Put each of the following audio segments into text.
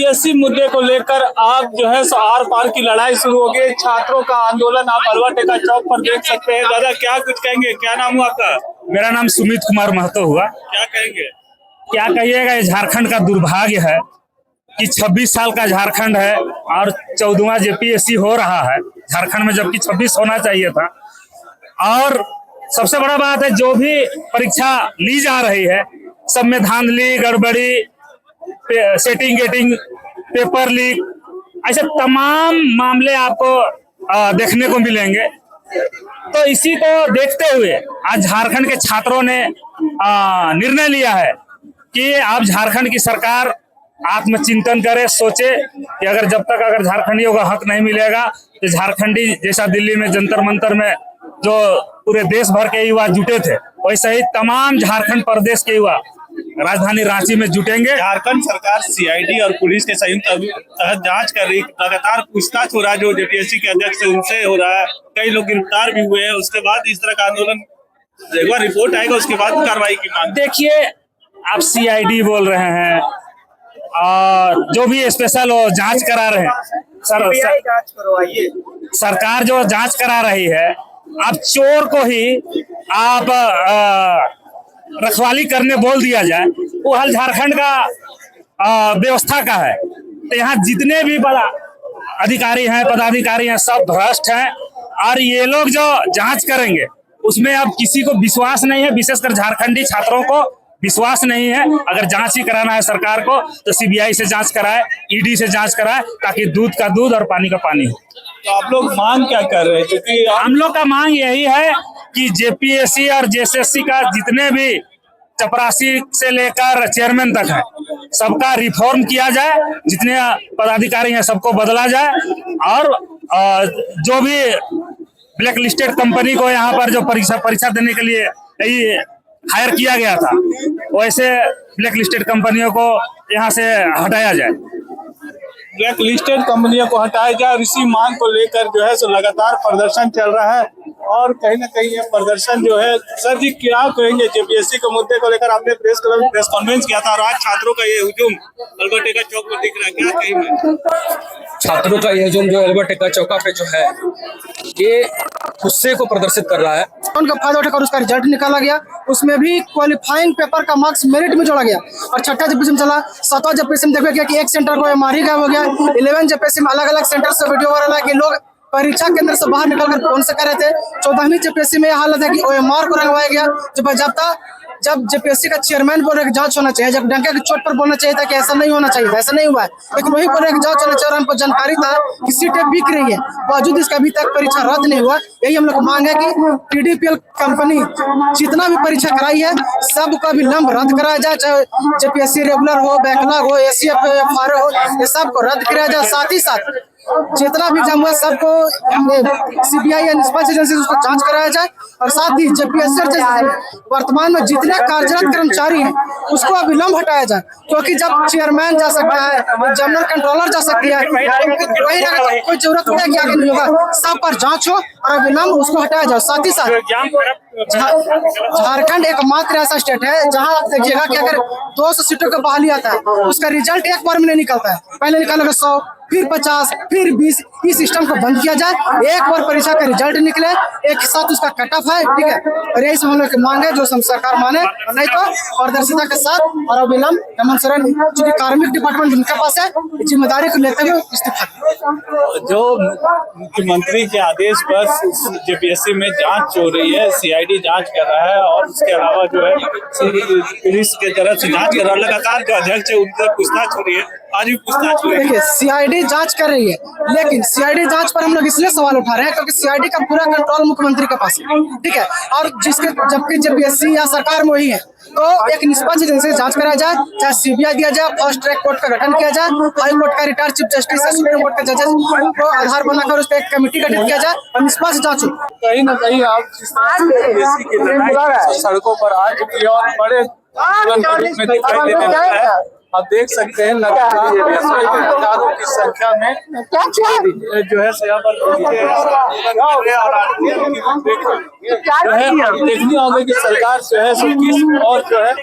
JPSC मुद्दे को लेकर आप जो है सो आर पार की लड़ाई शुरू हो गई। छात्रों का आंदोलन आप हलवा टेका चौक पर देख सकते हैं। दादा क्या कुछ कहेंगे, क्या नाम हुआ आपका? मेरा नाम सुमित कुमार महतो हुआ। क्या कहेंगे? क्या कहिएगा, ये झारखंड का दुर्भाग्य है कि 26 साल का झारखंड है और 14वां जेपीएससी हो रहा है झारखंड में, जबकि 26 होना चाहिए था। और सबसे बड़ा बात है, जो भी परीक्षा ली जा रही है सब में धांधली, गड़बड़ी, सेटिंग गेटिंग, पेपर लीक, ऐसे तमाम मामले आपको देखने को मिलेंगे। तो इसी को देखते हुए आज झारखंड के छात्रों ने निर्णय लिया है कि अब झारखंड की सरकार आत्मचिंतन करे, सोचे कि अगर झारखंडियों का हक नहीं मिलेगा तो झारखंडी जैसा दिल्ली में जंतर मंतर में जो पूरे देश भर के युवा जुटे थे, वैसे ही तमाम झारखंड प्रदेश के युवा राजधानी रांची में जुटेंगे। झारखंड सरकार सीआईडी और पुलिस के संयुक्त तहत जांच कर रही, लगातार पूछताछ हो रहा है। जो जेपीएससी के अध्यक्ष है उनसे हो रहा है, कई लोग गिरफ्तार भी हुए हैं। उसके बाद इस तरह का आंदोलन, एक बार रिपोर्ट आएगा उसके बाद कार्रवाई की मांग। देखिए, आप सीआईडी बोल रहे हैं और जो भी स्पेशल वो जांच करा रहे हैं, जांच करवाइए। सरकार जो जांच करा रही है, आप चोर को ही आप रखवाली करने बोल दिया जाए, वो हाल झारखंड का व्यवस्था का है। तो यहाँ जितने भी बड़ा अधिकारी हैं, पदाधिकारी हैं, सब भ्रष्ट हैं। और ये लोग जो जांच करेंगे उसमें अब किसी को विश्वास नहीं है, विशेषकर झारखंडी छात्रों को विश्वास नहीं है। अगर जांच ही कराना है सरकार को तो सीबीआई से जांच कराए, ईडी से जांच कराए, ताकि दूध का दूध और पानी का पानी हो। तो आप लोग मांग क्या कर रहे हैं? क्योंकि हम लोग का मांग यही है कि जेपीएससी और जेएसएससी का जितने भी चपरासी से लेकर चेयरमैन तक है, सबका रिफॉर्म किया जाए, जितने पदाधिकारी हैं सबको बदला जाए। और जो भी ब्लैक लिस्टेड कंपनी को यहाँ पर जो परीक्षा देने के लिए हायर किया गया था, वैसे ब्लैक लिस्टेड कंपनियों को यहाँ से हटाया जाए। ब्लैक लिस्टेड कंपनियों को हटाया जाए। इसी मांग को लेकर जो है सो लगातार प्रदर्शन चल रहा है। और कहीं ना कहीं ये प्रदर्शन जो है, सर जी क्या कहेंगे जेपीएससी के मुद्दे को लेकर? आपने प्रेस क्लब में प्रेस कॉन्फ्रेंस किया था और आज छात्रों का ये हुजूम हलवा टेका चौक में दिख रहा है, क्या कहेंगे? छात्रों का यह हुजूम जो हलवा टेका चौका पे जो है, ये गुस्से को प्रदर्शित कर रहा है। उनका फायदा उठाकर उसका रिजल्ट निकाला गया, उसमें भी क्वालिफाइंग पेपर का मार्क्स मेरिट में जोड़ा गया। और छठा जेपीएससी चला, 7वां जेपीएससी में देखा गया कि एक सेंटर को मार ही गायब हो गया। 11 जेपीएससी में अलग अलग सेंटर से वीडियो वायरल है कि लोग परीक्षा केंद्र से बाहर निकलकर फोन से कर रहे थे। 14वीं जेपीएससी में यह हालत है कि ओएमआर को रंगवाया गया। जब जेपीएससी का चेयरमैन बोल रहे जांच होना चाहिए, जब डंके की चोट पर बोलना चाहिए था कि ऐसा नहीं होना चाहिए था, ऐसा नहीं हुआ है। लेकिन वही बोल रहे जांच होना चाहिए और हमको जानकारी था कि सीटें बिक रही है, बावजूद इसका अभी तक परीक्षा रद्द नहीं हुआ। यही हम लोग मांग है कि टीडीपीएल कंपनी जितना भी परीक्षा कराई है सबका विलंब रद्द कराया जाए, चाहे जेपीएससी रेगुलर हो, बैकलॉग हो, एसीएफ हो, ये सबको रद्द कराया जाए। साथ ही साथ जितना भी एग्जाम हुआ सबको सीबीआई या निष्पक्ष एजेंसी से उसको जांच कराया जाए। और साथ ही जेपीएससी वर्तमान में जितने कार्यरत कर्मचारी हैं उसको अविलंब हटाया जाए, क्योंकि जब चेयरमैन जा सकता है, जनरल कंट्रोलर जा सकती है, वही कोई जरूरत है कि आगे नहीं होगा। सब पर जांच हो और अविलंब उसको हटाया जाए। साथ ही साथ झारखंड एकमात्र ऐसा स्टेट है जहां आप देखिएगा कि अगर 200 सीटों का बहाली आता है उसका रिजल्ट एक बार में नहीं निकलता है। पहले निकालेगा 100, फिर 50, फिर 20। इस सिस्टम को बंद किया जाए, एक बार परीक्षा का रिजल्ट निकले, एक साथ उसका कट ऑफ है, ठीक है। और यही सब हम लोग की मांग है, जो सरकार माने, नहीं तो पारदर्शिता के साथ और अविलंब हेमंत सोरेन जो कार्मिक डिपार्टमेंट उनके पास है, जिम्मेदारी को लेते हुए इस्तीफा। जो मुख्यमंत्री के आदेश पर जेपीएससी में जांच हो रही है, सीआईडी जांच कर रहा है और उसके अलावा जो है पुलिस के तरफ से जांच कर रहा है। लगातार जो अध्यक्ष है उनसे पूछताछ हो रही है, आज भी पूछताछ हो रही है। देखिए, सीआईडी जांच कर रही है, लेकिन सीआईडी जांच पर हम लोग इसलिए सवाल उठा रहे हैं क्योंकि सीआईडी का पूरा कंट्रोल मुख्यमंत्री के पास है, ठीक है। और जबकि जेपीएससी या सरकार में ही है, तो एक निष्पक्ष एजेंसी से जांच कराया जाए, चाहे सीबीआई दिया जाए, फास्ट ट्रैक कोर्ट का गठन किया जाए, हाई कोर्ट का रिटायर्ड चीफ जस्टिस या सुप्रीम कोर्ट का जजेस को आधार बनाकर उस पर एक कमेटी गठित किया जाए और निष्पक्ष जांच हो। कहीं ना कहीं आप जेपीएससी की लड़ाई सड़कों पर आ चुकी है और बड़े आंदोलन के रूप में दिखाई देने लगा है। आप देख सकते हैं लगातार हजारों की संख्या में जो है यहाँ पर जो है देखनी होगी कि सरकार जो है सो किस और जो है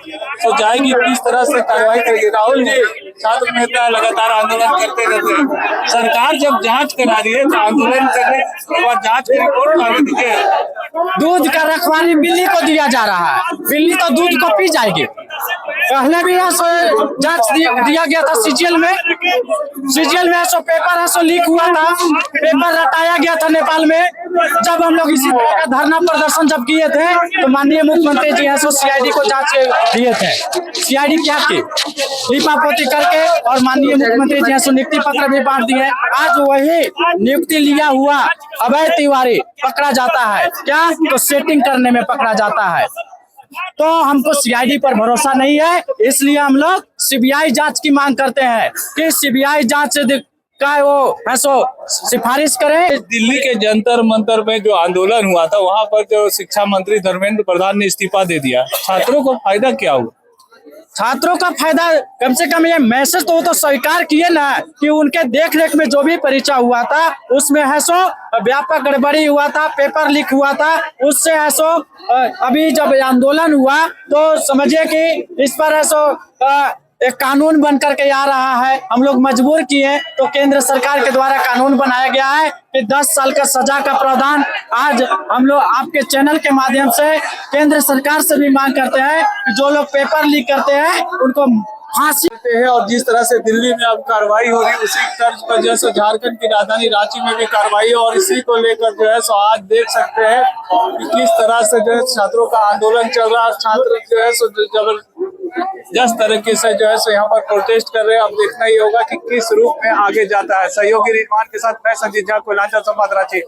सो जाएगी, किस तरह से कार्रवाई करेगी। राहुल जी, छात्र नेता लगातार आंदोलन करते रहते हैं, सरकार जब जांच करा रही है तो आंदोलन करने के बाद जांच की रिपोर्ट मांग दीजिए। दूध का रखवाली बिल्ली को दिया जा रहा है, बिल्ली तो दूध को पी जाएगी। पहले भी जांच दिया गया था सीजीएल में सो पेपर है सो लीक हुआ था, पेपर रटाया गया था नेपाल में। जब हम लोग इसी तरह का धरना प्रदर्शन जब किए थे तो माननीय मुख्यमंत्री जी है सो सीआईडी को जांच दिए थे। सीआईडी क्या की लिपापोती करके और माननीय मुख्यमंत्री जी है सो नियुक्ति पत्र भी बांट दिए। आज वही नियुक्ति लिया हुआ अभय तिवारी पकड़ा जाता है, क्या तो सेटिंग करने में पकड़ा जाता है। तो हमको सीआईडी पर भरोसा नहीं है, इसलिए हम लोग सीबीआई जांच की मांग करते हैं कि सीबीआई जांच का वो ऐसो सिफारिश करें। दिल्ली के जंतर मंतर में जो आंदोलन हुआ था वहां पर जो शिक्षा मंत्री धर्मेंद्र प्रधान ने इस्तीफा दे दिया, छात्रों को फायदा क्या हुआ? छात्रों का फायदा कम से कम ये मैसेज तो वो तो स्वीकार किए ना कि उनके देख रेख में जो भी परीक्षा हुआ था उसमें है सो व्यापक गड़बड़ी हुआ था, पेपर लीक हुआ था। उससे है सो अभी जब आंदोलन हुआ तो समझिए कि इस पर है सो एक कानून बन करके आ रहा है। हम लोग मजबूर किए तो केंद्र सरकार के द्वारा कानून बनाया गया है कि 10 साल का सजा का प्रावधान। आज हम लोग आपके चैनल के माध्यम से केंद्र सरकार से भी मांग करते हैं कि जो लोग पेपर लीक करते हैं उनको फांसी है। और जिस तरह से दिल्ली में अब कार्रवाई हो रही उसी तर्ज पर जो है झारखंड की राजधानी रांची में भी कार्रवाई और इसी को लेकर जो है सो आज देख सकते हैं कि किस तरह से जो है छात्रों का आंदोलन चल रहा है। छात्र जो है सो जबरदस्त तरीके से जो है सो यहाँ पर प्रोटेस्ट कर रहे हैं। अब देखना ही होगा कि किस रूप में आगे जाता है। सहयोगी रिजवान के साथ मैं संजीत झा, कोयलांचल संवाद, रांची।